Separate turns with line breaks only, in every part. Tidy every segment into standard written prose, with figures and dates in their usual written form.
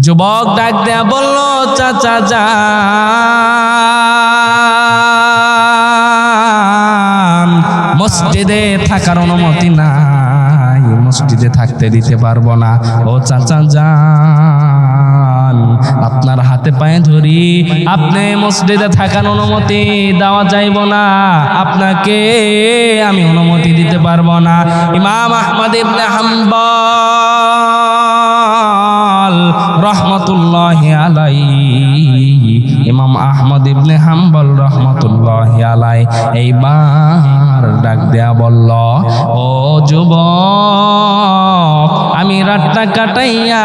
যুবক ডাক দেয়া বলল, চাচা যান, মসজিদে থাকার অনুমতি নাই, মসজিদে থাকতে দিতে পারবো না। ও চাচা যান, আপনার হাতে পায়ে ধরি, আপনি মসজিদে থাকার অনুমতি দেওয়া যাইব না, আপনাকে আমি অনুমতি দিতে পারবো না। ইমাম আহমদ ইবনে হাম্বল রহমতুল্লাহি আলাইহি, ইমাম আহমদ ইবনে হাম্বল রহমতুল্লাহি আলাইহি এইবার ডাক দেয়া বলল, ও যুবক, আমি রাতটা কাটাইয়া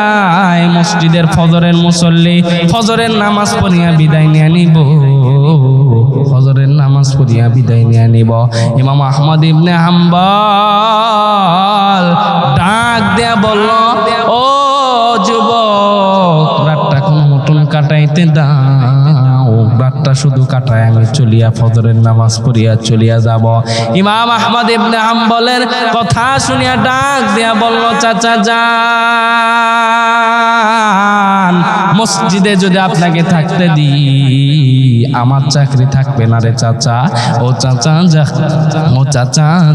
মসজিদের ফজরের মুসল্লি, ফজরের নামাজ পড়িয়া বিদায় নিয়ে নিব, ফজরের নামাজ পড়িয়া বিদায় নিয়ে নিব। ইমাম আহমদ ইবনে হাম্বল ডাক দেয়া বলল, ও যুবক, রাতটা কোনো মতন কাটাইতে দাও, রাতটা শুধু কাটায় আমি চলিয়া ফজরের নামাজ পড়িয়া চলিয়া যাব। ইমাম আহমদ ইবনে হাম্বলের কথা শুনিয়া ডাক দেয়া বলল, চাচা যান, মসজিদে যদি আপনাকে থাকতে দিই আমার চাকরি থাকবে না রে চাচা। ও চাচা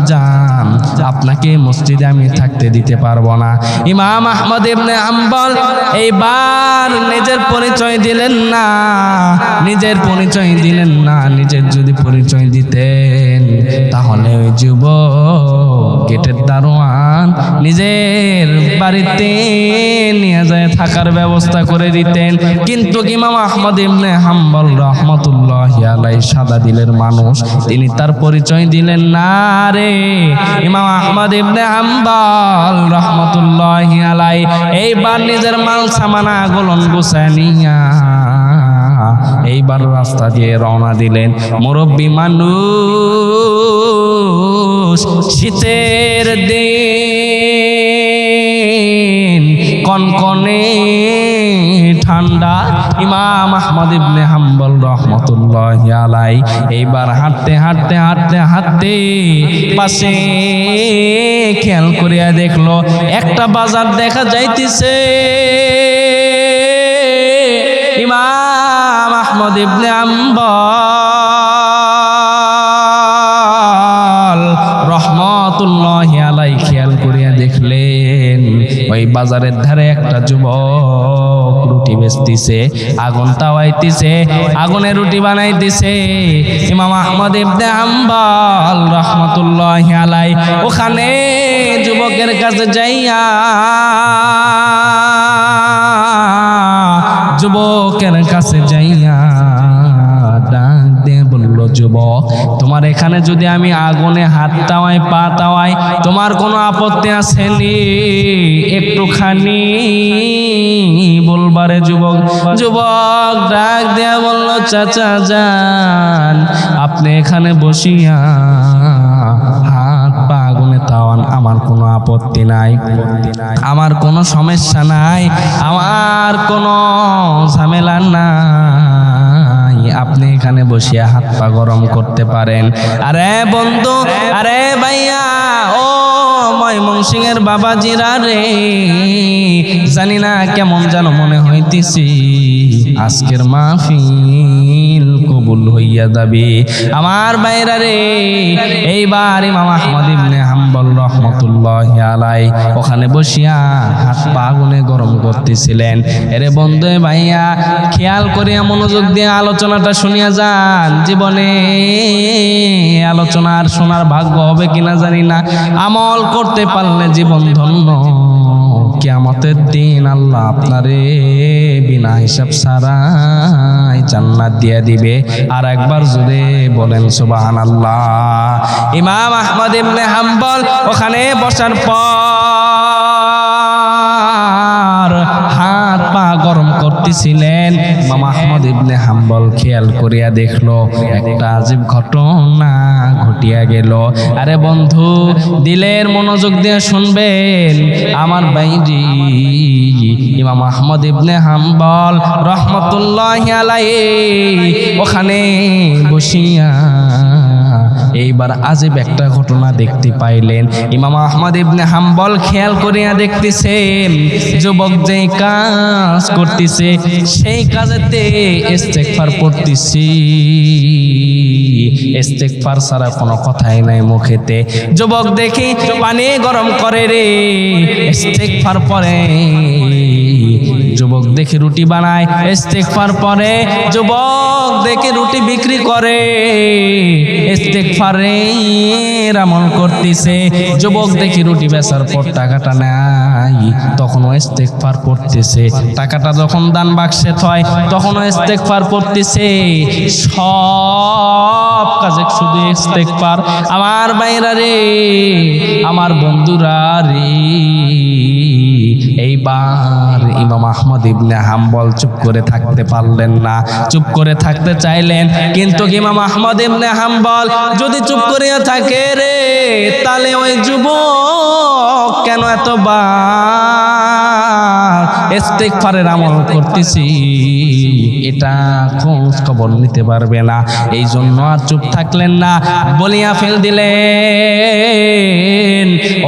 যান, আপনাকে মসজিদে আমি থাকতে দিতে পারবো না। ইমাম আহমদ ইবনে হাম্বল এইবার নিজের পরিচয় দিলেন না, নিজের পরিচয় দিলেন না। নিজের যদি পরিচয় দিতেন তাহলে ওই যুবক গেটের দারোয়ান নিজের বাড়িতে নিয়ে যায় থাকার ব্যবস্থা করে দিতেন। কিন্তু ইমাম আহমদ ইবনে হাম্বল রহমতুল্লাহি আলাইহি সাদা দিলের মানুষ, তিনি তার পরিচয় দিলেন না রে। ইমাম আহমদ ইবনে হাম্বল রহমতুল্লাহি আলাইহি এইবার নিজের মাল সামানা গোলন গুছায় নিয়া এইবার রাস্তা দিয়ে রওনা দিলেন। মুরব্বী মানুষ, শীতের দিন, কনকনে ঠান্ডা। ইমাম আহমদ ইবনে হাম্বল রহমতুল্লাহি আলাইহি এইবার হাঁটতে হাঁটতে হাঁটতে হাঁটতে পাশে খেয়াল করিয়া দেখলো একটা বাজার দেখা যাইতেছে। ইমাম আহমদ ইবনে হাম্বল রহমতুল্লাহি আলাইহি খেয়াল করিয়া দেখলেন ওই বাজারের ধারে একটা যুবক রুটি বেচতিছে, আগুন তাওয়াইতেছে, আগুনে রুটি বানাইতেছে। ইমাম আহমদ ইবনে হাম্বল রহমতুল্লাহি আলাইহি ওখানে যুবকের কাছে যাইয়া ডাক দিয়ে বলল, যুবক, তোমার এখানে যদি আমি আগুনে হাত তাওয়াই পা তাওয়াই তোমার কোনো আপত্তি আছে নি? একটুখানি বলবারে যুবক। যুবক ডাক দিয়ে বলল, চাচা যান, আপনি এখানে বসিয়া হাত পা আগুনে তাওয়ান, আমার কোনো আপত্তি নাই, আমার কোনো সমস্যা নাই, আমার কোনো ঝামেলা নাই, আপনি এখানে বসিয়া হাত পা গরম করতে পারেন। আরে বন্ধু, আরে ভাইয়া, ও ময়মনসিংহের বাবাজিরা রে, জানি না কেমন যেন মনে হইতেছি আজকের মাহফিল কবুল হইয়া যাবে। আমার ভাইরা রে, এইবার ইমাম আহমদ ইবনে হাম্বল রহমতুল্লাহি আলাইহি ওখানে বসিয়া হাত পা আগুনে গরম করতেছিলেন। এরে বন্ধু ভাইয়া, খেয়াল করিয়া মনোযোগ দিয়ে আলোচনাটা শুনিয়া যান। জীবনে আলোচনার শোনার ভাগ্য হবে কিনা জানি না, আমল করতে পারলে জীবন ধন্য। কিয়ামতের দিন আল্লাহ আপনারে বিনা হিসাব ছাড়াই জান্নাত দিয়ে দিবে। আর একবার জোরে বলেন সুবহানাল্লাহ। ইমাম আহমদ ইবনে হাম্বল ওখানে বসার পর হাত পা গরম করতেছিলেন। ইমাম আহমদ ইবনে হাম্বল খেয়াল করিয়া দেখলো একটা আজীব ঘটনা ঘটিয়া গেল। আরে বন্ধু, দিলের মনোযোগ দিয়ে শুনবেন আমার ভাইজি। ইমাম আহমদ ইবনে হাম্বল রহমতুল্লাহি আলাইহি ওখানে বসিয়া এইবার আজীব একটা ঘটনা দেখতে পাইলেন। ইমাম আহমদ ইবনে হাম্বল খেয়াল করিয়া দেখতেছেন যুবক যেই কাজ করতেছে সেই কাজেতে ইস্তেগফার পড়তেছি, ইস্তেগফার ছাড়া কোনো কথাই নাই মুখেতে। যুবক দেখি পানি গরম করে রে, ইস্তেগফার পরে। যুবক দেখে রুটি বানায়, ইস্তেগফার পরে। যুবক দেখে রুটি বিক্রি করে, ইস্তেগফারের আমল করতেছে। যুবক দেখি রুটি বেচার পর টাকাটা নাই, তখনও ইস্তেগফার করতেছে। টাকাটা যখন দান বাক্সে থয় তখনও ইস্তেগফার করতেছে। সব কাজে শুধু ইস্তেগফার। আমার ভাইরা রে, আমার বন্ধুরা রে, এইবার ইমাম আহমদ ইবনে হাম্বল চুপ করে থাকতে পারলেন না, চুপ করে থাকতে চাইলেন। কিন্তু ইমাম আহমদ ইবনে হাম্বল যদি চুপ করিয়া থাকে রে, তাহলে ওই যুবক কেন এতবার ইস্তেগফারের আমল করতেছি এটা খোঁজ খবর নিতে পারবে না। এই জন্য আর চুপ থাকলেন না, বলিয়া ফেল দিলেন,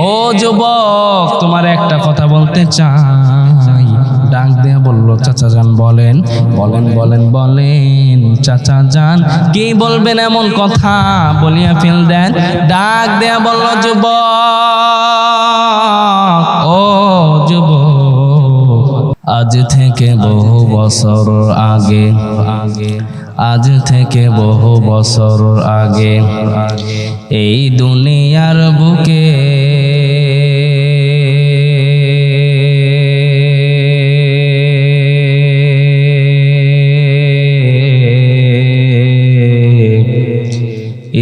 ও যুবক তোমার একটা কথা বলতে চাই। ডাক দিয়া বলল, চাচা যান বলেন। বলেন বলেন বলেন চাচা যান, কি বলবেন এমন কথা? বলিয়া ফেল দেন। ডাক দিয়া বলল, যুবক, ও যুবক, আজ থেকে বহু বছর আগে, আজ থেকে বহু বছর আগে এই দুনিয়ার বুকে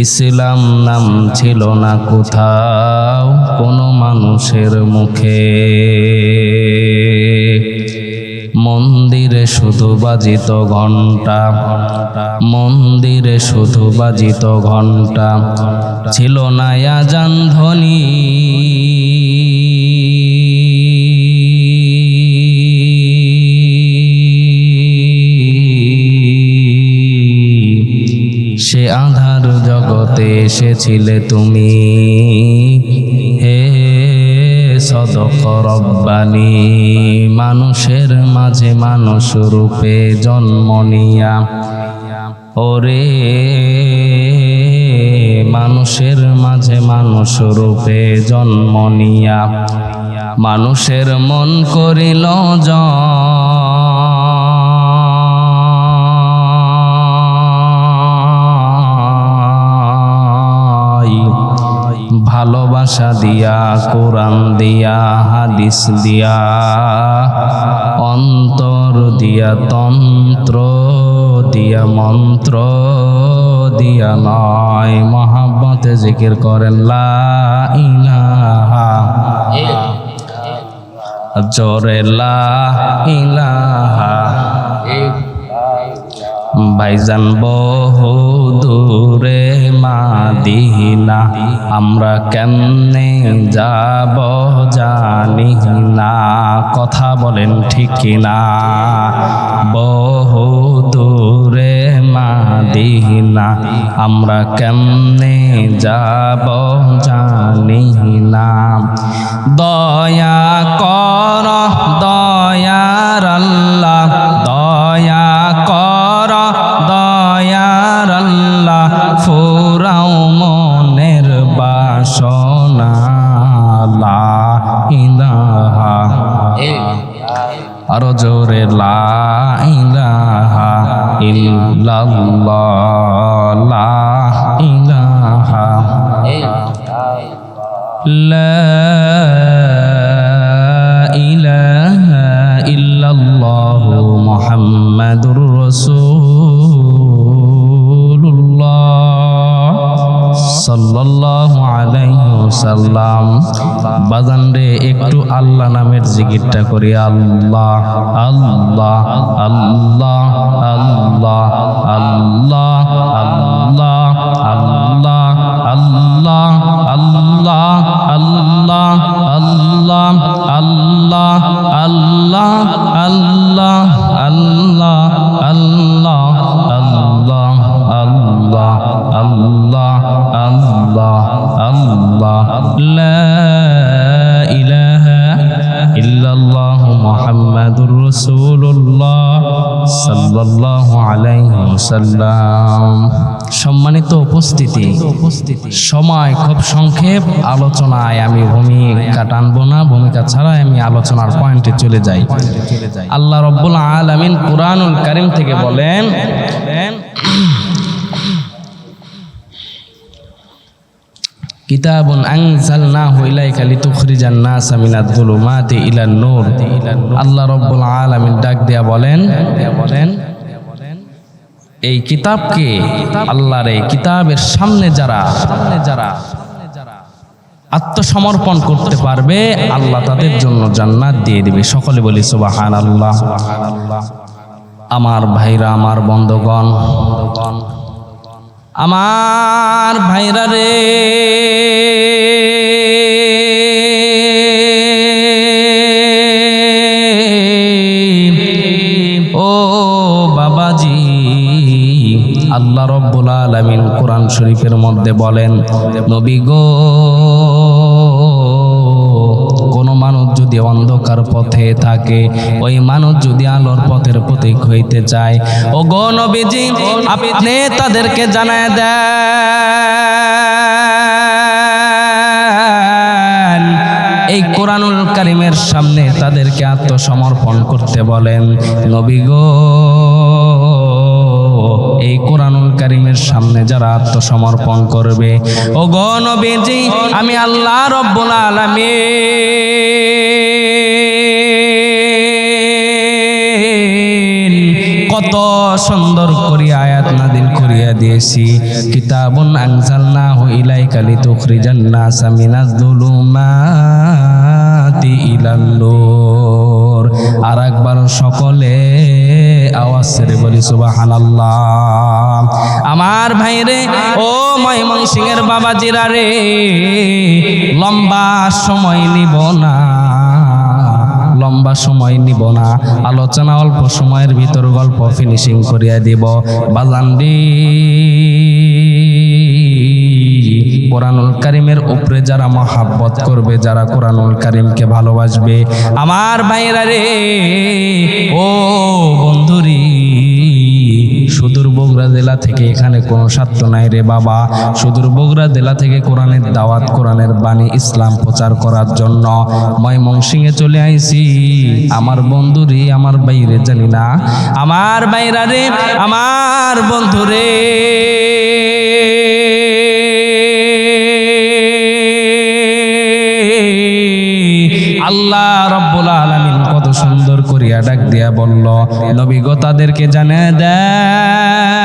ইসলাম নাম ছিল না কোথাও কোনো মানুষের মুখে। মন্দিরে শুধু বাজিত ঘন্টা, মন্দিরে শুধু বাজিত ঘন্টা, ছিল না আযান ধ্বনি। সে আধার জগতে এসেছিলে তুমি, হে সদক রব্বানি। মানুষের মাঝে মানুষ রূপে জন্ম নিয়া, ওরে মানুষের মাঝে মানুষ রূপে জন্ম নিয়া, মানুষের মন করিল ভালোবাসা দিয়া, কোরআন দিয়া, হাদিস দিয়া, অন্তর দিয়া, তন্ত্র দিয়া, মন্ত্র দিয়া নয়। মহাব্বতে জিকির করেন লা ইলাহা, জোরে লা ইলাহা। ভাইজান বহু দূরে মাদিনা, আমরা কেমনে যাব জানি না। কথা বলেন ঠিক কিনা? বহু দূরে মাদিনা, আমরা কেমনে যাব জানি না। দয়া কর দয়ার আল্লাহ, দয়া কর দয়ার আল্লাহ, ফুরাও মনের বাসনা। লা ইলাহা, আরো জোরে লা ইলাহা ইল্লাল্লাহ, লা ইলাহা লা ইলাহা ইল্লাল্লাহু মুহাম্মাদুর রাসূলুল্লাহ সাল্লাল্লাহু আলাইহি ওয়াসাল্লাম। বাজান রে, একটু আল্লাহ নামের জিকিরটা করি। আল্লাহ আল্লাহ আল্লাহ আল্লাহ আল্লাহ আল্লাহ আল্লাহ আল্লাহ আল্লাহ আল্লাহ আল্লাহ আল্লাহ আল্লাহ আল্লাহ আল্লাহ আল্লাহ আল্লাহ আল্লাহ আল্লাহ রাসূলুল্লাহ সাল্লাল্লাহু আলাইহি ওয়াসাল্লাম। সম্মানিত উপস্থিতি, সময় খুব সংক্ষেপ, আলোচনায় আমি ভূমিকা টানবো না, ভূমিকা ছাড়াই আমি আলোচনার পয়েন্টে চলে যাই। আল্লাহ রাব্বুল আলামিন কুরআনুল কারীম থেকে বলেন, কিতাবুন আনজালনাহু ইলাইকা লিতুখরিজান নাসা মিনাজ যুলুমাতি ইলান নূর। আল্লাহ রাব্বুল আলামিন ডাক দেয়া বলেন, এই কিতাবকে, আল্লাহর এই কিতাবের সামনে যারা আত্মসমর্পণ করতে পারবে, আল্লাহ তাদের জন্য জান্নাত দিয়ে দিবে। সকলে বলি সুবহানাল্লাহ। আমার ভাইরা, আমার বন্ধুগণ, আমার ভাইরা রে, ও বাবাজি, আল্লাহ রাব্বুল আলামিন কোরআন শরীফের মধ্যে বলেন, নবী গো, কোন মানুষ যদি অন্ধকার পথে থাকে, ওই মানুষ যদি আলোর পথের পথিক হইতে চায়, ও গো নবীজি, আপনি তাদেরকে জানায় দেন, এই কোরআনুল কারীমের সামনে তাদেরকে আত্মসমর্পণ করতে বলেন। নবী গো, এই কোরআনুল কারীমের সামনে যারা আত্মসমর্পণ করবে, ও গো নবীজি, আমি আল্লাহ রাব্বুল আলামিন কত সুন্দর করিয়া আয়াত নাযিল করিয়া দিয়েছি। কিতাবুন আনজালনাহু ইলাইকা লিতুখরিজান নাসা মিনাজ যুলুমাতি ইলান নূর। আর একবার সকলে আওয়াজ ছেড়ে বলি সুবহানাল্লাহ। আমার ভাইরে, ও ময়মনসিংহের বাবাজিরা রে, লম্বা সময় নিব না, আলোচনা অল্প সময়ের ভিতর গল্প ফিনিশিং করিয়া দিব। বাজানডি, কোরআনুল কারীমের উপরে যারা মহাব্বত করবে, যারা কোরআনুল কারীমকে ভালোবাসবে, আমার ভাইরা রে, ও বন্ধুরি, সুদূর বগুড়া জেলা থেকে এখানে কোনো স্বার্থ নাই রে বাবা। সুদূর বগুড়া জেলা থেকে কোরআনের দাওয়াত, কোরআনের বাণী, ইসলাম প্রচার করার জন্য ময়মনসিংহে চলে আইছি। আমার বন্ধুরি, আমার বাইরে জানি না, আমার বাইরা রে, আমার বন্ধুরে, আল্লাহ রাব্বুল আলামিন কত সুন্দর করিয়া ডাক দিয়া বলল, নবী গো, তাদেরকে জানিয়ে দেন,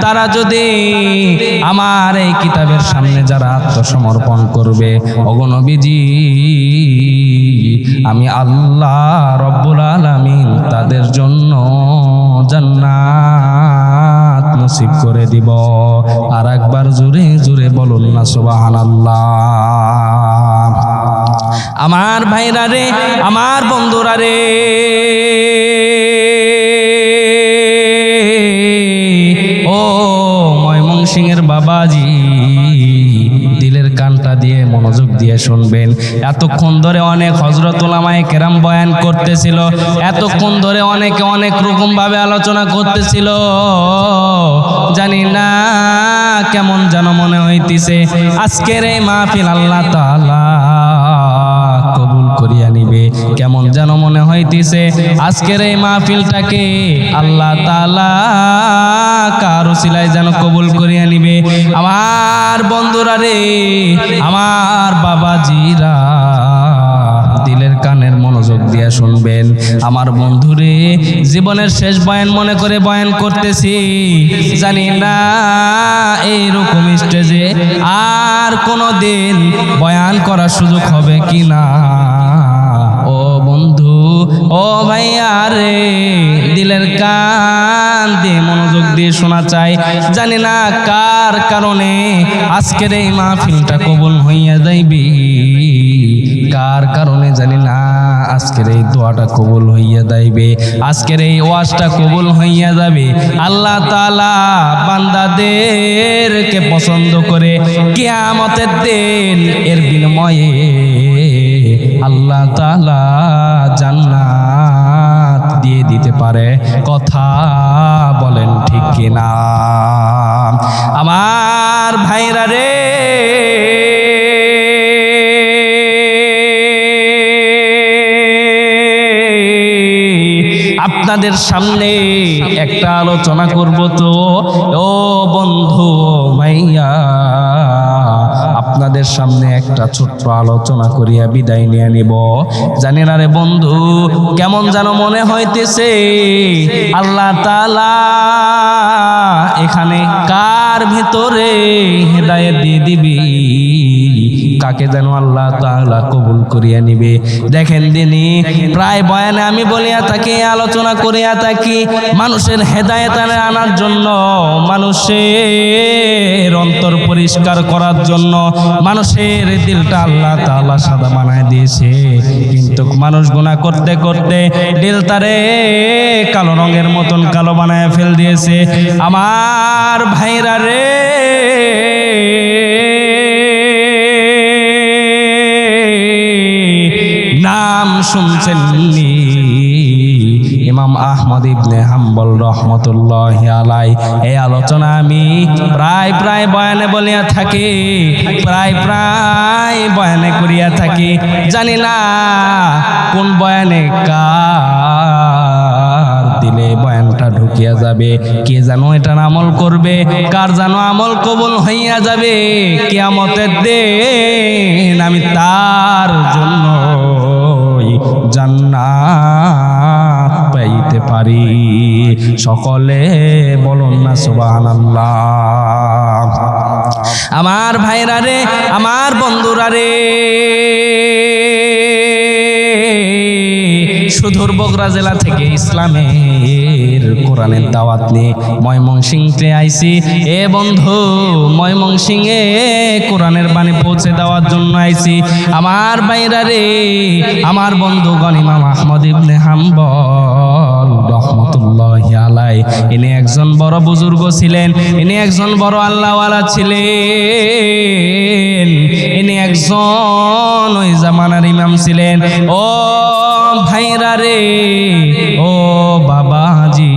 তারা যদি আমার এই কিতাবের সামনে যারা আত্মসমর্পণ করবে, ওগো নবীজি, আমি আল্লাহ রাব্বুল আলামিন তাদের জন্য জান্নাত নসিব করে দিব। আর একবার জোরে জোরে বলুন না সুবহানাল্লাহ। আমার ভাইরা রে, আমার বন্ধুরা রে, ও ময়মনসিংহের বাবাজি, দিলের কানটা দিয়ে মনোযোগ দিয়ে শুনবেন। এতক্ষণ ধরে অনেক হযরত উলামায়ে কেরাম বয়ান করতেছিল, এতক্ষণ ধরে অনেকে অনেক রকম ভাবে আলোচনা করতেছিল, জানি না কেমন যেন মনে হইতেছে আজকের এই মাহফিল আল্লাহ তাআলা কবুল করিয়া নিবে। কেমন যেন মনে হইতেছে আজকের এই মাহফিলটাকে আল্লাহ তাআলা কার উসিলায় যেন কবুল করিয়া নিবে। আমার বন্ধুরা রে, আমার বাবাজিরা, দিলের কানের মনোযোগ দিয়ে শুনবেন। আমার বন্ধুরে, জীবনের শেষ বয়ান মনে করে বয়ান করতেছি, জানি না এইরকম স্টেজে আর কোনো দিন বয়ান করার সুযোগ হবে কিনা। ও বন্ধু, ও ভাইয়া রে, দিলের কান দিয়ে মনোযোগ দিয়ে শোনা চাই। জানি না কার কারণে আজকের এই মাহফিলটা কবুল হইয়া যাইবে, কার কারণে জানি না আজকের এই দোয়াটা কবুল হইয়া যাইবে, আজকের এই ওয়াজটা কবুল হইয়া যাবে। আল্লাহ তাআলা বান্দাদেরকে পছন্দ করে কিয়ামতের দিন এর বিনিময়ে আল্লাহ তাআলা জান্নাত দিয়ে দিতে পারে। কথা বলেন ঠিক কিনা? আমার ভাইরা রে, আপনাদের সামনে একটা আলোচনা করব তো ও বন্ধু ভাইয়া, আপনাদের সামনে একটা ছোট্ট আলোচনা করিয়া বিদায় নিয়ে নিব। জানি না রে বন্ধু, কেমন যেন মনে হইতেছে আল্লাহ তাআলা এখানে কার ভিতরে হেদায়েত দিয়ে দিবি, কাকে যেন আল্লাহ তাআলা কবুল করিয়া নিবে। দেখেন দিনই প্রায় বয়ানে আমি বলিয়া থাকি, আলোচনা করিয়া থাকি, মানুষের হেদায়েত আনার জন্য, মানুষের অন্তর পরিষ্কার করার জন্য, মানুষের দিলটা আল্লাহ তাআলা সাদা বানায় দিয়েছে। কিন্তু মানুষ গুনাহ করতে করতে দিলটারে কালো রঙের মতন কালো বানায় ফেল দিয়েছে। আমার ভাইরা রে, নাম শুনছেন ইমাম আহমদ ইবনে হাম্বল রহমতুল্লাহি আলাইহি। এই আলোচনা আমি প্রায় বয়ানে বলিয়া থাকি, প্রায় বয়ানে করিয়া থাকি। জানি না কোন বয়ানে কার দিলে বয়ানটা ঢুকিয়া যাবে, কে যেন এটার আমল করবে, কার যেন আমল কবুল হইয়া যাবে। কিয়ামতের দিন আমি তার জন্য জান্নাত পাইতে পারি। সকলে বলুন না সুবহানাল্লাহ। আমার ভাইরা রে, আমার বন্ধুরা রে, সুদূর বগুড়া জেলা থেকে ইসলামের কোরআনের দাওয়াত নিয়ে ময়মনসিংহে আইছি। এ বন্ধু, ময়মনসিংহে কোরআনের বাণী পৌঁছে দেওয়ার জন্য আইছি। আমার ভাইরা রে, আমার বন্ধুগণ, ইমাম আহমদ ইবনে হাম্বল রহমতুল্লাহি আলাইহি, ইনি একজন বড় বুজুর্গ ছিলেন, ইনি একজন বড় আল্লাহওয়ালা ছিলেন, ইনি একজন ওই জামানার ইমাম ছিলেন। ও ভাইরা রে, ও বাবাজি,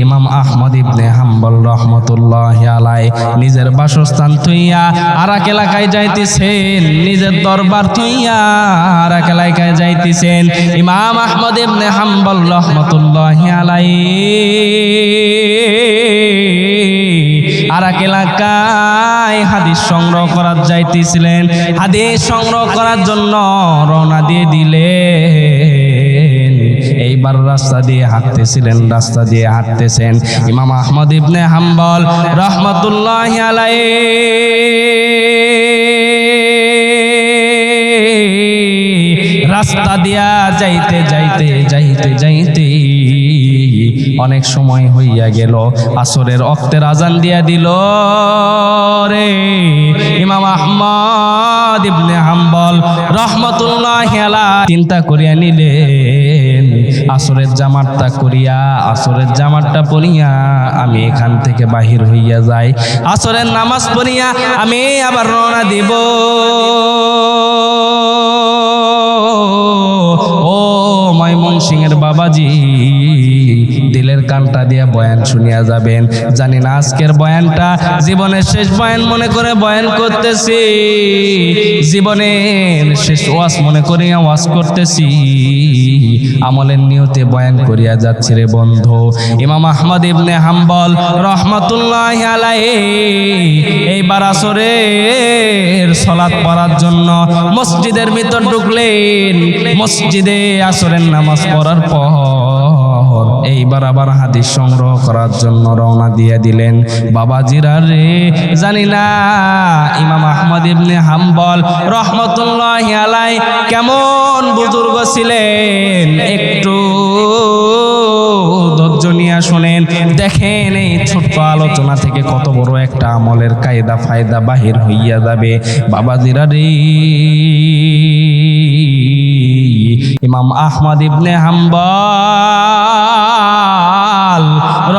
ইমাম আহমদ ইবনে হাম্বল রহমতুল্লাহি আলাইহি নিজের বাসস্থান থইয়া আরেক এলাকায় যাইতেছেন, নিজের দরবার থইয়া আরেক এলাকায় যাইতেছেন। ইমাম আহমদ ইবনে হাম্বল রহমতুল্লাহি আলাইহি আরেক এলাকায় হাদিস সংগ্রহ করার যাইতেছিলেন। হাদিস সংগ্রহ করার জন্য রওনা দিয়ে দিলেন। এইবার রাস্তা দিয়ে হাঁটতেছেন ইমাম আহমদ ইবনে হাম্বল রহমতুল্লাহি আলাইহি। রাস্তা দিয়া যাইতে অনেক সময় হইয়া গেল, আসরের ওয়াক্তের আজান দিয়া দিল রে। ইমাম আহমদ ইবনে হাম্বল রহমতুল্লাহি আলাইহি চিন্তা করিয়া নিলেন, আসরের জামাতটা পড়িয়া আমি এখান থেকে বাহির হইয়া যাই, আসরের নামাজ পড়িয়া আমি আবার রওনা দিব। ও ময়মনসিংহের বাবাজি, দিলের কানটা দিয়া বয়ান শুনিয়া যাবেন। জানি না আজকের বয়ানটা জীবনের শেষ বয়ান মনে করে বয়ান করতেছি, জীবনের শেষ ওয়াজ মনে করে ওয়াজ করতেছি, আমলের নিয়তে বয়ান করিয়া যাচ্ছি রে বন্ধু। ইমাম আহমদ ইবনে হাম্বল রহমতুল্লাহি আলাইহি এইবার আসরের সালাত পড়ার জন্য মসজিদের ভিতর ঢুকলেন। মসজিদে আসরের নামাজ পড়ার পর এইবার আবার হাদিস সংগ্রহ করার জন্য রওনা দিয়ে দিলেন। বাবাজিরা রে, জানি না ইমাম আহমদ ইবনে হাম্বল রহমতুল্লাহি আলাইহি কেমন বুজুর্গ ছিলেন, একটু ধৈর্য নিয়ে শুনেন। দেখেন এই ছোট্ট আলোচনা থেকে কত বড় একটা আমলের কায়দা ফায়দা বাহির হইয়া যাবে। বাবাজিরা রে, ইমাম আহমদ ইবনে হাম্বল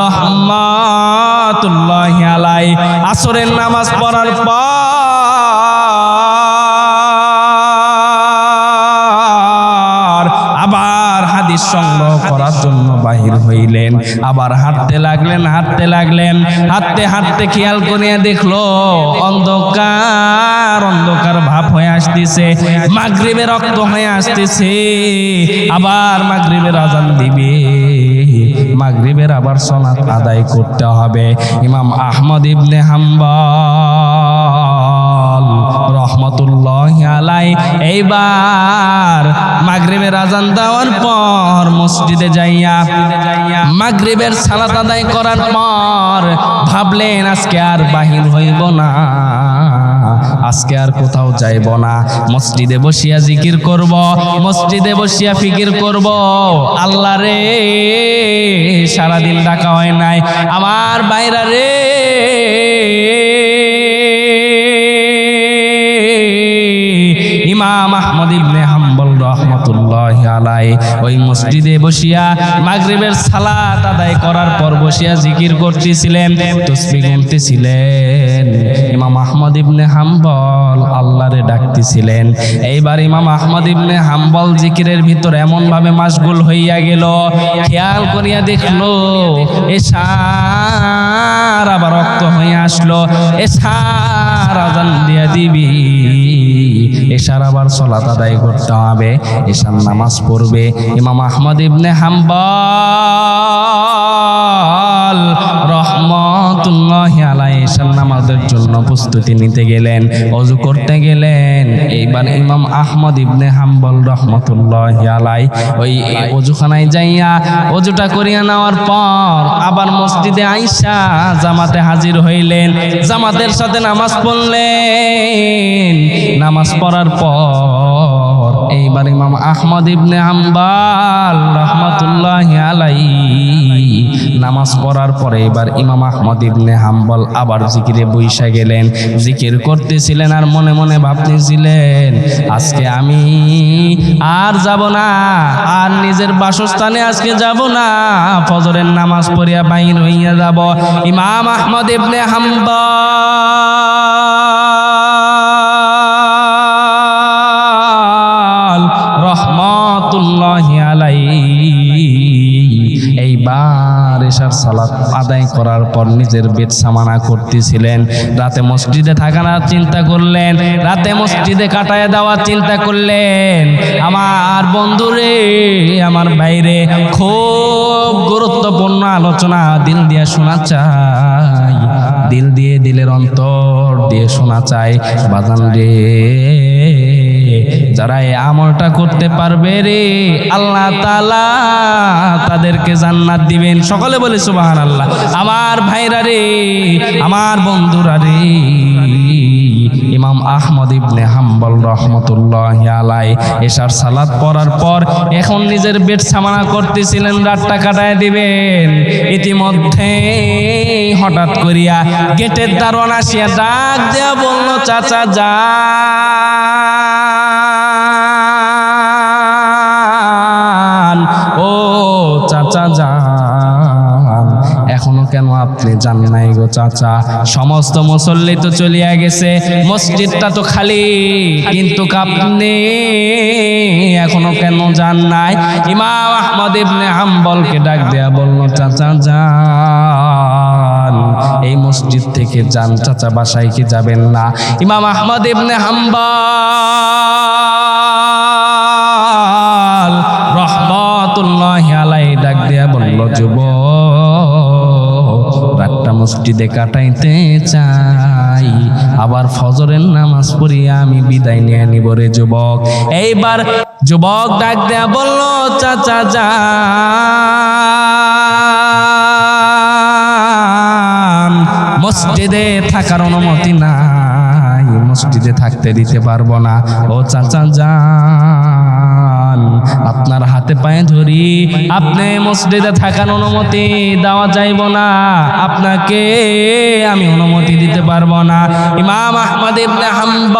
রহমাতুল্লাহি আলাইহি আসরের নামাজ পড়ার পর আবার হাদিস হাদিস সংগ্রহ করার জন্য বাহির হইলেন। আবার হাঁটতে লাগলেন হাঁটতে হাঁটতে খেয়াল করিয়া দেখলো অন্ধকার অন্ধকার ভাব হয়ে আসতেছে, মাগরিবের রক্ত হয়ে আসতেছে। আবার মাগরিবের আজান দিবে, মাগরিবের আবার সালাত আদায় করতে হবে। ইমাম আহমদ ইবনে হাম্বল রহমাতুল্লাহি আলাইহি এইবার মাগরিবের আজান দেওয়ার পর মসজিদে যাইয়া মাগরিবের সালাত আদায় করার পর ভাবলেন আজকে আর বাহির হইব না, আজকে আর কোথাও যাইব না, মসজিদে বসিয়া জিকির করব, মসজিদে বসিয়া ফিকির করব। আল্লাহ রে, সারাদিন ডাকা হয় নাই আমার বাইরা রে, ইমাম আহমদ ইবনে হাম্বল রহমাতুল্লাহি আলাইহি ওই মসজিদে বসিয়া মাগরিবের সালাত আদায় করার পর বসিয়া জিকির করতেছিলেন, তাসবিহ গুনতেছিলেন। ইমাম আহমদ ইবনে হাম্বল আল্লাহরে ডাকতেছিলেন। এইবার ইমাম আহমদ ইবনে হাম্বল জিকিরের ভিতর এমন ভাবে মাশগুল হইয়া গেল, খেয়াল করিয়া দেখলো এশার আবার রক্ত হয়ে আসলো, এশার আজান দিয়া দিবি, এশার আবার সালাত আদায় করতে হবে, এশার নামাজ পড়বে। ইমাম আহমদ ইবনে হাম্বল রহমাতুল্লাহি আলাইহি এশার নামাজের জন্য প্রস্তুতি নিতে গেলেন, ওযু করতে গেলেন। এইবার ইমাম আহমদ ইবনে হাম্বল রহমাতুল্লাহি আলাইহি ওই ওযুখানায় যাইয়া ওযুটা করিয়া নেওয়ার পর আবার মসজিদে আইসা জামাতে হাজির হইলেন, জামাতের সাথে নামাজ পড়লেন। নামাজ পড়ার পর এইবার ইমাম আহমদ ইবনে হাম্বল রহমাতুল্লাহি আলাইহি নামাজ পড়ার পরে এবার ইমাম আহমদ ইবনে হাম্বল আবার জিকিরে বইসা গেলেন, জিকির করতেছিলেন আর মনে মনে ভাবতেছিলেন আজকে আমি আর যাব না, আর নিজের বাসস্থানে আজকে যাব না, ফজরের নামাজ পড়িয়া বাইর হইয়া যাব। ইমাম আহমদ ইবনে হাম্বল রহমাতুল্লাহি আলাইহি এইবার এশার সালাত আদায় করার পর নিজের বেদ সামানা করতেছিলেন। রাতে মসজিদে থাকার চিন্তা করলেন, রাতে মসজিদে কাটায় দেওয়ার চিন্তা করলেন। আমার বন্ধুরে, আমার ভাইরে, খুব গুরুত্বপূর্ণ আলোচনা দিল দিয়ে শোনা চাই, দিল দিয়ে দিলের অন্তর দিয়ে শোনা চাই। বাজান রে, যারা এই আমলটা করতে পারবে রে, আল্লাহ তাআলা তাদেরকে জান্নাত দিবেন। সকলে বলে সুবহানাল্লাহ। আমার ভাইরা রে, আমার বন্ধুরা রে, ইমাম আহমদ ইবনে হাম্বল রহমাতুল্লাহি আলাইহি এশার সালাত পড়ার পর এখন নিজের বেড সামানা করতেছিলেন, রাতটা কাটায় দিবেন। ইতিমধ্যে হঠাৎ করিয়া গেটের দারোয়ান আসিয়া ডাক দেয়া বলল, চাচা যান, ও চাচা যান, এখনো কেন আপনি যান নাই গো চাচা? সমস্ত মুসল্লি তো চলিয়া গেছে, মসজিদটা তো খালি, কিন্তু আপনি এখনো কেন যান নাই? ইমাম আহমদ ইবনে হাম্বলকে ডাক দেয়া বলল, চাচা যান, এই মসজিদ থেকে যান, চাচা বাসায় কি যাবেন না? ইমাম আহমদ ইবনে হাম্বল রহমাতুল্লাহি আলাইহি ডাক দেয়া বলল, যুবক, রাতটা মসজিদে কাটাইতে চাই, আবার ফজরের নামাজ পড়িয়া আমি বিদায় নিয়ে নিব রে যুবক। এইবার যুবক ডাক দেয়া বলল, চাচা যান, মসজিদে থাকার অনুমতি নাই, মসজিদে থাকতে দিতে পারবো না। ও চাচা যান, আপনার হাতে পায়ে ধরি, আপনি মসজিদে থাকার অনুমতি দেওয়া যাইব না, আপনাকে আমি অনুমতি দিতে পারবো না। ইমাম আহমদ ইবনে হাম্বল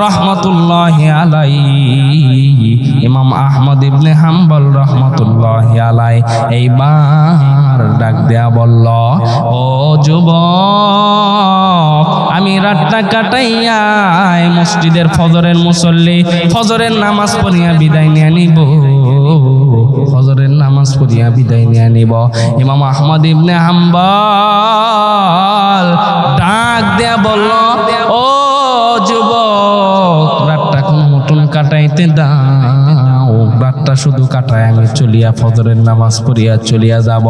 রহমতুল্লাহি আলাইহি, ইমাম আহমদ ইবনে হাম্বল রহমতুল্লাহি আলাইহি এইবার ডাক দেয়া বলল, ও যুবক, আমি রাতটা কাটাইয়া মসজিদের ফজরের মুসল্লি ফজরের নামাজ পড়িয়া বিদায় নিয়ে নিব, ফজরের নামাজ পড়িয়া বিদায় নিয়ে নিব। ইমাম আহমদ ইবনে হাম্বল ডাক দেয়া বলল, ও যুবক, রাতটা কোনো মতন কাটাইতে দাও, রাতটা শুধু কাটায় আমি চলিয়া ফজরের নামাজ পড়িয়া চলিয়া যাব।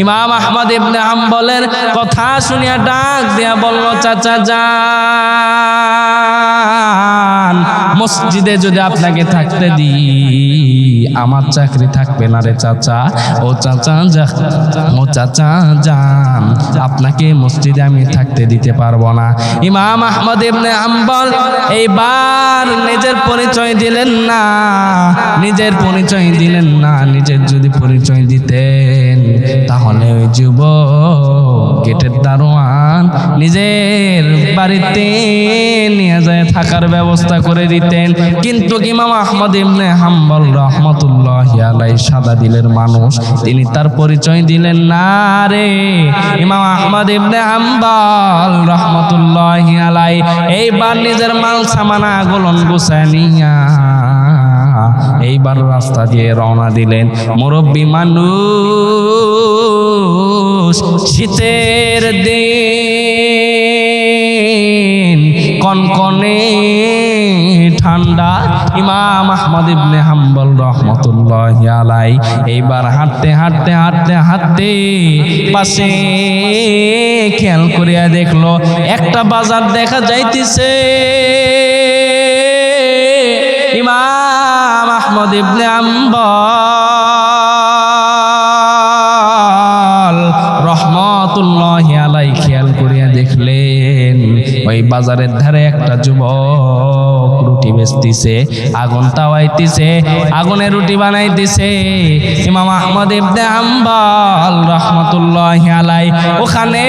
ইমাম আহমদ ইবনে হাম্বলের কথা শুনিয়া ডাক দেয়া বলল, চাচা যান, মসজিদে যদি আপনাকে থাকতে দিই আমার চাকরি থাকবে না রে চাচা। ও চাচা যান, আপনাকে মসজিদে আমি থাকতে দিতে পারবো না। ইমাম আহমদ ইবনে হাম্বল এইবার নিজের পরিচয় দিলেন না, নিজের পরিচয় দিলেন না। নিজের যদি পরিচয় দিতেন তাহলে ওই যুবক গেটের দারোয়ান নিজের বাড়িতে নিয়ে যায় থাকার ব্যবস্থা করে দিতেন। কিন্তু ইমাম আহমদ ইবনে হাম্বল রহমতুল্লাহি আলাইহি সাদা দিলের মানুষ, তিনি তার পরিচয় দিলেন না রে। ইমাম আহমদ ইবনে হাম্বল রহমতুল্লাহি আলাইহি এইবার নিজের মাল সামানা গোলন গুছায় নিয়া এইবার রাস্তা দিয়ে রওনা দিলেন। মুরব্বী মানুষ, শীতের দিন, কনকনে ঠান্ডা। ইমাম আহমদ ইবনে হাম্বল রহমতুল্লাহি আলাইহি এইবার হাঁটতে হাঁটতে হাঁটতে হাঁটতে পাশে খেয়াল করিয়া দেখলো একটা বাজার দেখা যাইতেছে। ইমাম আহমদ ইবনে হাম্বল রহমতুল্লাহি আলাইহি খেয়াল করিয়া দেখলেন ওই বাজারের ধারে একটা যুবক রুটি বেচতিছে, আগুন তাওয়াইতেছে, আগুনে রুটি বানাইতেছে। ইমাম আহমদ ইবনে হাম্বল রহমতুল্লাহি আলাইহি ওখানে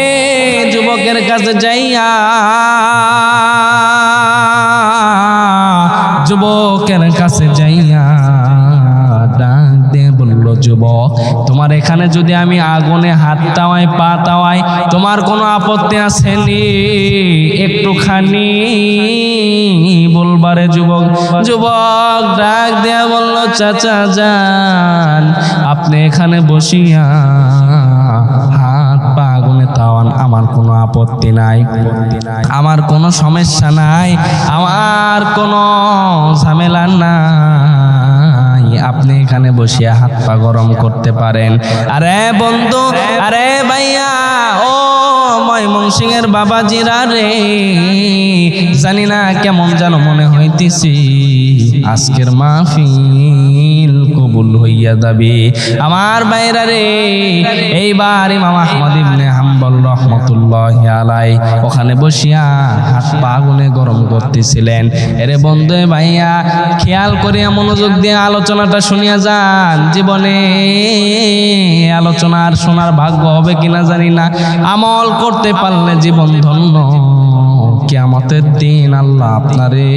যুবকের কাছে যাইয়া ডাক দিয়ে বলল, যুবক, তোমার এখানে যদি আমি আগুনে হাত তাওয়াই পা তাওয়াই তোমার কোনো আপত্তি আছে নি? একটুখানি বলবারে যুবক। যুবক ডাক দিয়ে বলল, চাচা যান, আপনি এখানে বসিয়া হাত পা আগুনে তাওয়ান, আমার কোনো আপত্তি নাই, আমার কোনো সমস্যা নাই, আমার কোনো ঝামেলা নাই, আপনি এখানে বসিয়া হাত পা গরম করতে পারেন। আরে বন্ধু, আরে ভাইয়া, ও ময়মনসিংহের বাবাজিরা রে, জানি না কেমন যেন মনে হইতেছি আজকের মাহফিল কবুল হইয়া যাবে। আমার ভাইরা রে, এইবার ইমাম আহমদ ইবনে হাম্বল রহমতুল্লাহি আলাইহি ওখানে বসিয়া হাত পা আগুনে গরম করতেছিলেন। এরে বন্ধু ভাইয়া, খেয়াল করিয়া মনোযোগ দিয়ে আলোচনাটা শুনিয়া যান। জীবনে আলোচনা আর শোনার ভাগ্য হবে কিনা জানি না, আমল করতে পারলে জীবন ধন্য। কিয়ামতের দিন আল্লাহ আপনারে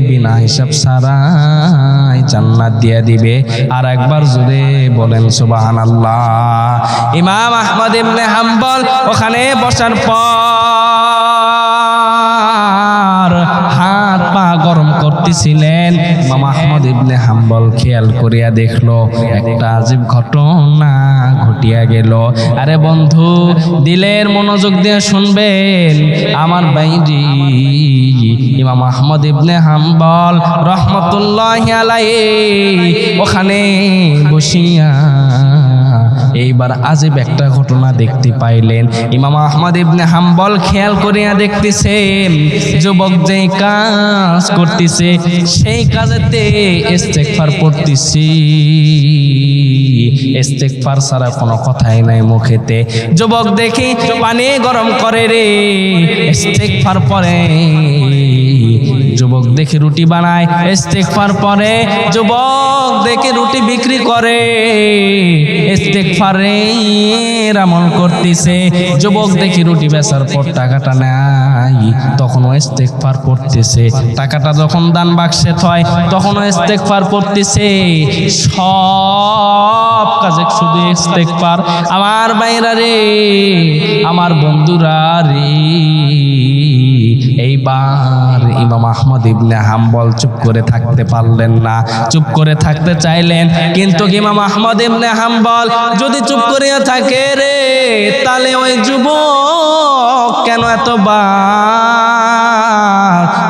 বিনা হিসাব ছাড়াই জান্নাত দিয়ে দিবে। আর একবার জোরে বলেন সুবহানাল্লাহ। ইমাম আহমদ ইবনে হাম্বল ওখানে বসার পর হাত পা গরম করতেছিলেন। ইমাম আহমদ ইবনে হাম্বল খেয়াল করিয়া দেখলো একটা আজীব ঘটনা ঘটিয়া গেল। আরে বন্ধু, দিলের মনোযোগ দিয়ে শুনবেন আমার বাইজি। ইমাম আহমদ ইবনে হাম্বল রহমতুল্লাহি আলাইহি ওখানে বসিয়া এইবার আজীব একটা ঘটনা দেখতে পাইলেন। ইমাম আহমদ ইবনে হাম্বল খেয়াল করিয়া দেখতেছেন যুবক যেই কাজ করতেছে সেই কাজেতে ইস্তেগফার পড়তেছি, ইস্তেগফার ছাড়া কোনো কথাই নাই মুখেতে। যুবক দেখি পানি গরম করে রে, ইস্তেগফার পরে। যুবক দেখে রুটি বানায়, ইস্তেগফার পরে। যুবক দেখে রুটি বিক্রি করে, ইস্তেগফারে নেকের আমল করতেছে। যুবক দেখি রুটি বেচার পর টাকাটা নাই, তখনও ইস্তেগফার পড়তেছে। টাকাটা যখন দান বাক্সে থয় তখনও ইস্তেগফার পড়তেছে। সব কাজে শুধু ইস্তেগফার। আমার ভাইরা রে, আমার বন্ধুরা রে, এইবার ইমাম আহমদ ইবনে হাম্বল চুপ করে থাকতে পারলেন না। চুপ করে থাকতে চাইলেন, কিন্তু ইমাম আহমদ ইবনে হাম্বল যদি চুপ করিয়া থাকে রে, তাহলে ওই যুবক কেন এতবার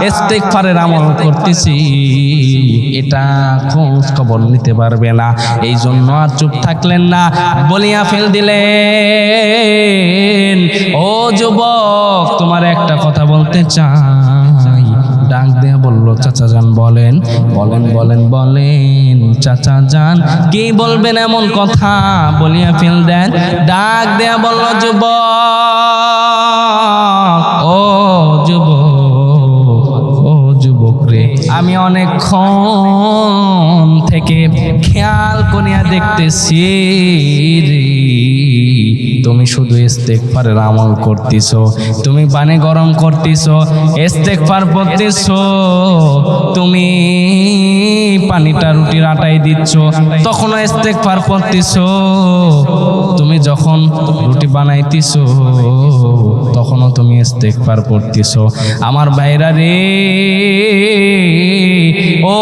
ইস্তেগফারের আমল করতেছি এটা খোঁজ খবর নিতে পারবে না। এই জন্য আর চুপ থাকলেন না, বলিয়া ফেল দিলেন, ও যুবক, তোমার একটা কথা বলতে চাই। ডাক দেয়া বলল, চাচা যান বলেন। বলেন বলেন বলেন চাচা যান, কি বলবেন এমন কথা? বলিয়া ফেল দেন। ডাক দেয়া বলল, যুবক, ও যুবক রে, আমি অনেকক্ষণ থেকে খেয়াল করিয়া দেখতেছি রে, তুমি শুধু ইস্তেগফারের আমল করতেছো, তুমি পানি গরম করতেছো, ইস্তেগফার পড়তেছো, তুমি পানিটা রুটির আটায় দিচ্ছ, তখনও ইস্তেগফার পড়তেছো, তুমি যখন রুটি বানাইতেছো তখনও তুমি ইস্তেগফার পড়তেছো। আমার ভাইরা রে, ও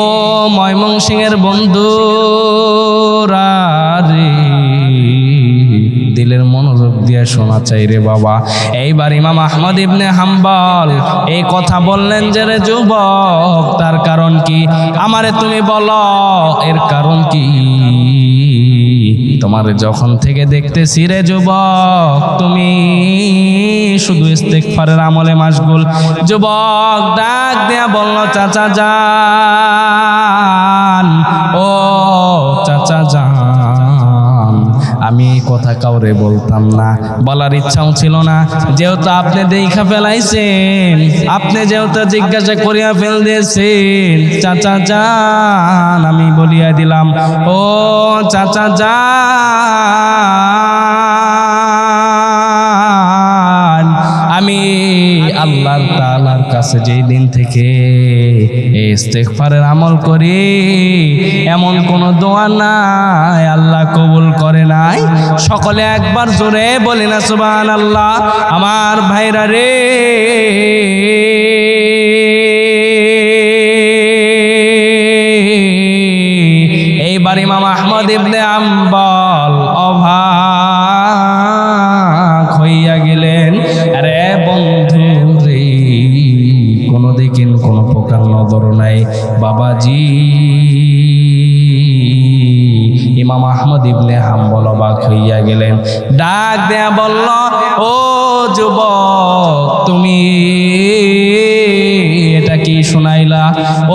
ময়মনসিংহের বন্ধুরা রে, দিলের মনোযোগ দিয়ে শোনা চাই রে বাবা। এইবার ইমাম আহমদ ইবনে হাম্বল এই কথা বললেন যে, রে যুবক, তার কারণ কি? আমারে তুমি বলো, এর কারণ কি? তোমার যখন থেকে দেখতেছি রে যুবক, তুমি শুধু ইস্তেগফারের আমলে মাশগুল। যুবক ডাক দেয়া বলল, চাচা যান, ও চাচা যান, আমি এই কথা কাউরে বলতাম না, বলার ইচ্ছাও ছিল না। যেহেতু আপনি দেখা ফেলাইছেন, আপনি যেহেতু জিজ্ঞাসা করিয়া ফেল দিয়েছেন, চাচা যান, আমি বলিয়া দিলাম, ও চাচা যান, আমি আল্লাহর তাআলার কাছে যেই দিন থেকে ইস্তেগফারের আমল করি, এমন কোন দোয়া নাই আল্লাহ কবুল করে নাই। সকলে একবার জোরে বলি না সুবহানাল্লাহ। আমার ভাইরা রে, এইবার ইমাম আহমদ ইবনে হাম্বল অবাক হইয়া গেলেন। আরে বন্ধু রে, কোনো দিকেন কোনো প্রকার নজর নাই বাবাজি। ইমাম আহমদ ইবনে হাম্বল অবাক হইয়া গেলেন। ডাক দেয়া বলল, ও যুবক, তুমি এটা কি শুনাইলা?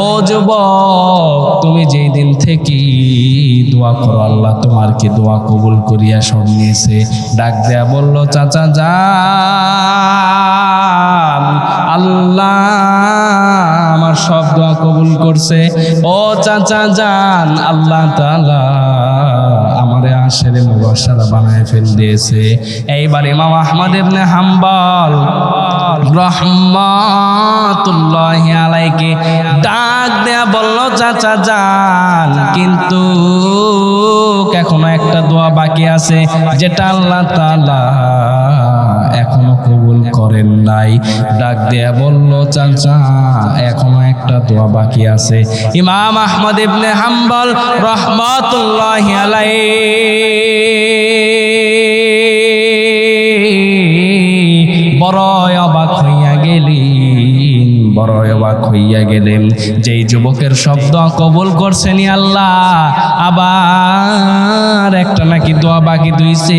ও যুবক, তুমি যেই দিন থেকে দোয়া করো, আল্লাহ তোমার কি দোয়া কবুল করিয়া সব নিয়েছে। ডাক দেয়া বলল, চাচা যান, আল্লাহ আমার সব দোয়া কবুল করছে। ও চাচা যান, আল্লাহ তাআলা আমারে আশেরে মুবাশশারা বানায় ফেল দিয়েছে। এইবার ইমাম আহমদ ইবনে হাম্বল রাহমাতুল্লাহি আলাইহি ডাক দেয়া বলল, চাচা যান, কিন্তু এখনো একটা দোয়া বাকি আছে, যেটা আল্লাহ তাআলা এখনো কবুল করেন নাই। ডাক দেয়া বলল, চাচা, এখনো একটা দোয়া বাকি আছে। ইমাম আহমদ ইবনে হাম্বল রাহমাতুল্লাহি আলাইহি বড় অবাক হইয়া গেলেন, বড় অবাক হইয়া গেলেন। যেই যুবকের শব্দ কবুল করছেন আল্লাহ, আবার একটা নাকি দোয়া বাকি দুইছে।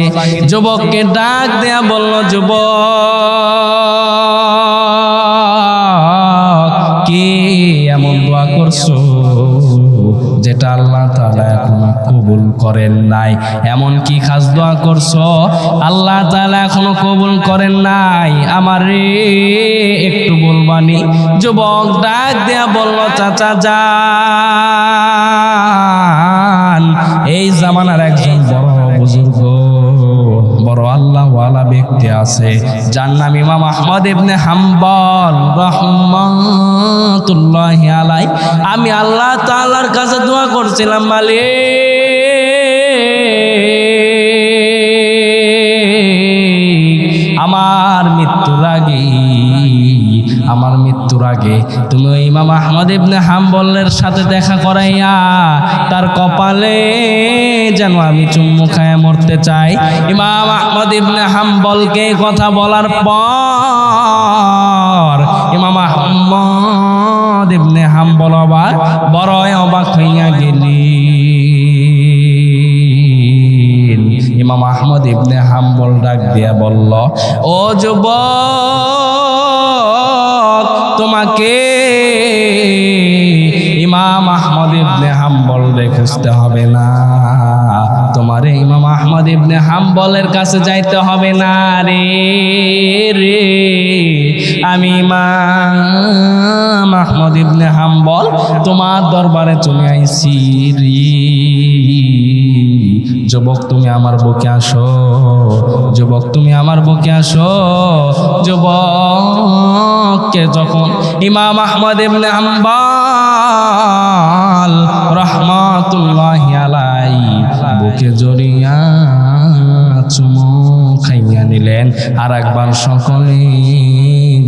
যুবককে ডাক দেয়া বলল, যুবক, কি এমন দোয়া করছো যেটা আল্লাহ তাআলা এখনো কবুল করেন নাই? এমন কি খাস দোয়া করছো আল্লাহ তাআলা এখনো কবুল করেন নাই? আমারে একটু বলবানি? যুবক ডাক দেয়া বলল, চাচা যান, এই জামানার একজন বড় বুজুর্গ, বড় ওয়ালা ব্যক্তি আছে, যার নাম ইমাম আহমদ ইবনে হাম্বল রাহমাতুল্লাহি আলাইহি। আমি আল্লাহ তাআলার কাছে দোয়া করছিলাম, মালিক আমার মৃত্যুর আগে তুমি ওই ইমাম আহমদ ইবনে হাম্বলের সাথে দেখা করাইয়া তার কপালে যেন আমি চুম্বু খায় মরতে চাই। ইমাম আহমদ ইবনে হাম্বলকে কথা বলার পর ইমাম আহমদ ইবনে হাম্বল বড়ই অবাক হইয়া গেলি। ইমাম আহমদ ইবনে হাম্বল ডাক দিয়া বলল, ও যুবক, তোমাকে ইমাম আহমদ ইবনে হাম্বল খুঁজতে হবে না, তোমারে ইমাম আহমদ ইবনে হাম্বলের কাছে যাইতে হবে না রে, আমি ইমাম আহমদ ইবনে হাম্বল তোমার দরবারে চলে আইছি রে। যুবক তুমি আমার বুকে আসো, যুবক তুমি আমার বুকে আসো। যুবককে যখন ইমাম আহমদ ইবনে হাম্বল রাহমাতুল্লাহি আলাইহি বুকে জড়িয়া চুমু খাইয়া নিলেন। আর একবার সকলে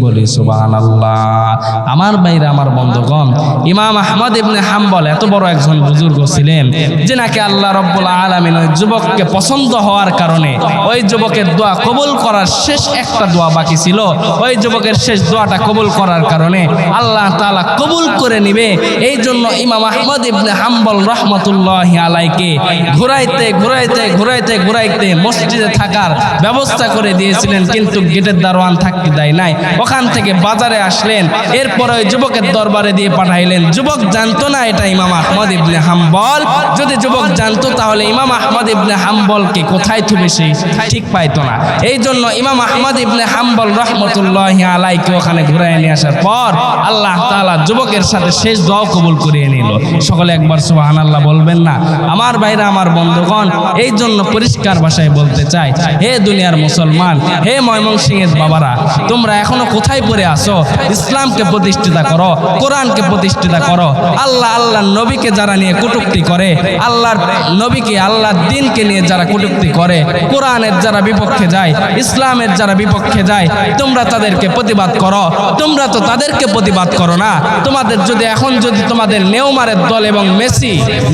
বলি সুবহানাল্লাহ। আমার বাইরে আমার বন্ধুগণ, ইমাম আহমদ ইবনে হাম্বল এত বড় একজন বুজুর্গ ছিলেন যে নাকি আল্লাহ রাব্বুল আলামিন ওই যুবককে পছন্দ হওয়ার কারণে ওই যুবকের দোয়া কবুল করার শেষ একটা দোয়া বাকি ছিল, ওই যুবকের শেষ দোয়াটা কবুল করার কারণে আল্লাহ তাআলা কবুল করে নিবে। এই জন্য ইমাম আহমদ ইবনে হাম্বল রাহমাতুল্লাহি আলাইহিকে ঘুরাইতে ঘুরাইতে ঘুরাইতে ঘুরাইতে মসজিদে থাকার ব্যবস্থা করে দিয়েছিলেন, কিন্তু গেটের দারোয়ান থাকতে দেয় নাই। ওখান থেকে বাজারে আসলেন, এরপরে ওই যুবকের দরবারে দিয়ে পাঠাইলেন। যুবক জানতো না এটা ইমাম আহমদ ইবনে হাম্বল। যদি যুবক জানতো তাহলে ইমাম আহমদ ইবনে হাম্বলকে কোথায় থুবে সে ঠিক পাইতো না। এই জন্য ইমাম আহমদ ইবনে হাম্বল রাহমাতুল্লাহি আলাইহিকে ওখানে ঘুরাই নিয়ে আসার পর আল্লাহ তাআলা যুবকের সাথে শেষ দোয়া কবুল করিয়ে নিল। সকলে একবার সুবহানাল্লাহ বলবেন না? আমার ভাইরা আমার বন্ধুগণ, এই জন্য পরিষ্কার ভাষায় বলতে চাই, হে দুনিয়ার মুসলমান, হে ময়মনসিংহের বাবারা, তোমরা এখনো কোথায় পড়ে আসো? ইসলামকে প্রতিষ্ঠিত করো, কোরআনকে প্রতিষ্ঠিত করো। আল্লাহর নবীকে যারা নিয়ে কটূক্তি করে, আল্লাহর নবীকে আল্লাহর দ্বীনকে নিয়ে যারা কটূক্তি করে, কোরআনের যারা বিপক্ষে যায়, ইসলামের যারা বিপক্ষে যায়, তোমরা তাদেরকে প্রতিবাদ করো। তোমরা তো তাদেরকে প্রতিবাদ করো না। তোমাদের যদি এখন যদি তোমাদের নেইমারের দল এবং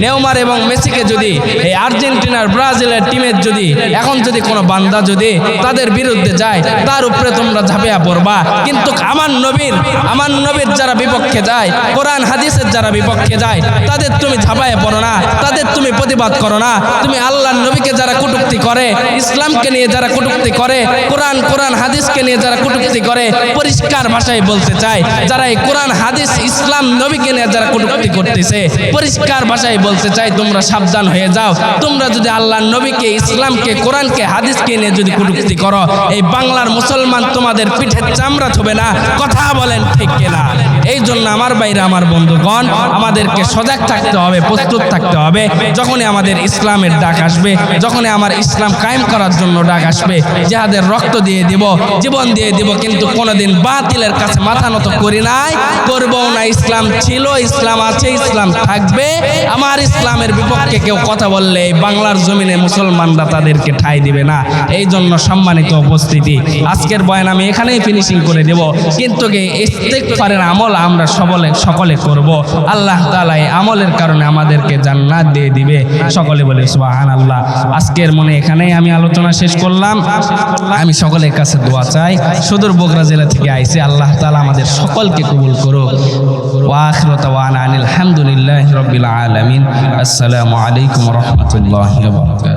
নেইমার এবং মেসিকে যদি এই আর্জেন্টিনার ব্রাজিলের টিমের যদি এখন যদি কোনো বান্দা যদি তাদের বিরুদ্ধে যায়, তার উপরে তোমরা ঝাঁপিয়ে পড়বা। কিন্তু আমার নবীর যারা বিপক্ষে যায়, কোরআন হাদিসের যারা বিপক্ষে যায়, তাদের তুমি ঝাঁপায়ে পড়ো না, তাদের তুমি প্রতিবাদ করো না। তুমি আল্লাহর নবীকে যারা কটূক্তি করে, ইসলামকে নিয়ে যারা কটূক্তি করে, কোরআন হাদিসকে নিয়ে যারা কটূক্তি করে, পরিষ্কার ভাষায় বলতে চাই, যারা এই কোরআন হাদিস ইসলাম নবীকে নিয়ে যারা কটূক্তি করতেছে, পরিষ্কার ভাষায় বলতে চাই, তোমরা সাবধান হয়ে যাও। তোমরা যদি আল্লাহর নবীকে, ইসলামকে, কোরআনকে, হাদিসকে নিয়ে যদি কটূক্তি করো, এই বাংলার মুসলমান তোমাদের পিঠের চামড়া হবে না। কথা বলেন ঠিক কিনা? এই জন্য আমার ভাইরা আমার বন্ধুগণ, আমাদেরকে সজাগ থাকতে হবে, প্রস্তুত থাকতে হবে। যখনই আমাদের ইসলামের ডাক আসবে, যখনই আমার ইসলাম কায়েম করার জন্য ডাক আসবে, জিহাদের রক্ত দিয়ে দিব, জীবন দিয়ে দিব, কিন্তু কোনোদিন বাতিলের কাছে মাথা নত করি নাই, করবো না। ইসলাম ছিল, ইসলাম আছে, ইসলাম থাকবে। আমার ইসলামের বিপক্ষে কেউ কথা বললে এই বাংলার জমিনে মুসলমানরা তাদেরকে ঠাঁই দিবে না। এই জন্য সম্মানিত উপস্থিতি, আজকের বয়ান আমি এখানেই ফিনিশিং করে দেব, কিন্তু ইস্তেগফারের আমল আমরা সকলে করব। আল্লাহ তাআলা এই আমলের কারণে আমাদেরকে জান্নাত দিয়ে দিবে। সকলে বলে সুবহানাল্লাহ। আজকের মনে এখানেই আমি আলোচনা শেষ করলাম। আমি সকলের কাছে দোয়া চাই, সুদূর বগুড়া জেলা থেকে আইছি, আল্লাহ তাআলা আমাদের সকলকে কবুল করুক। ওয়া আখিরু দাওয়ানা আলহামদুলিল্লাহি রাব্বিল আলামিন। আসসালামু আলাইকুম ওয়া রাহমাতুল্লাহি ওয়া বারাকাতুহু।